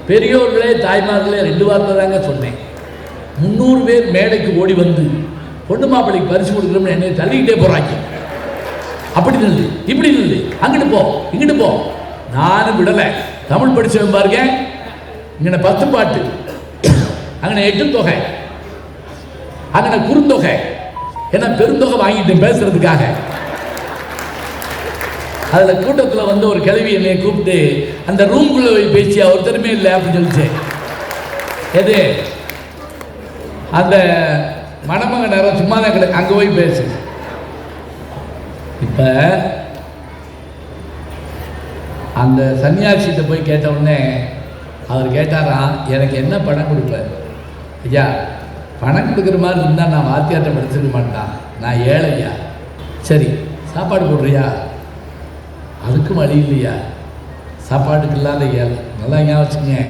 பெரியோர்களே தாய்மார்களே 2 வார்த்தை தாங்க சொன்னேன். 300 பேர் மேடைக்கு ஓடி வந்து பொண்ணு மாப்பிள்ளைக்கு பரிசு கொடுக்குறோம்னு என்னை தள்ளிக்கிட்டே போகிறாங்க. அப்படி நில்லு, இப்படி நில்லு, அங்கிட்டு போ, இங்கிட்டு போ. நானும் விடலை. தமிழ் படித்தவன் பாருங்க, இங்கே 10 பாட்டு, அங்கே 8 தொகை, அங்கே குறுந்தொகை, ஏன்னா பெருந்தொகை வாங்கிட்டேன் பேசுறதுக்காக. அதில் கூட்டத்தில் வந்து ஒரு கிழவி என்னை கூப்பிட்டு அந்த ரூம்குள்ளே போய் பேசி அவர் திறமை இல்லை அப்படின்னு சொல்லிச்சு. எது அந்த மணமக நேரம் சும்மா தான் கிடையாது, அங்கே போய் பேசு. இப்போ அந்த சன்னியாசிகிட்ட போய் கேட்ட உடனே அவர் கேட்டாராம், எனக்கு என்ன பணம் கொடுப்பேன் ஐயா? பணம் கொடுக்குற மாதிரி இருந்தால் நான் வாத்தியார்ட்ட படிச்சிருக்க மாட்டேன், நான் ஏழையா. சரி சாப்பாடு போடுறியா? அதுக்கும் வழி இல்லையா? சாப்பாட்டுக்கு இல்லாத ஏழை. நல்லா ஞாபகம் வச்சுங்க.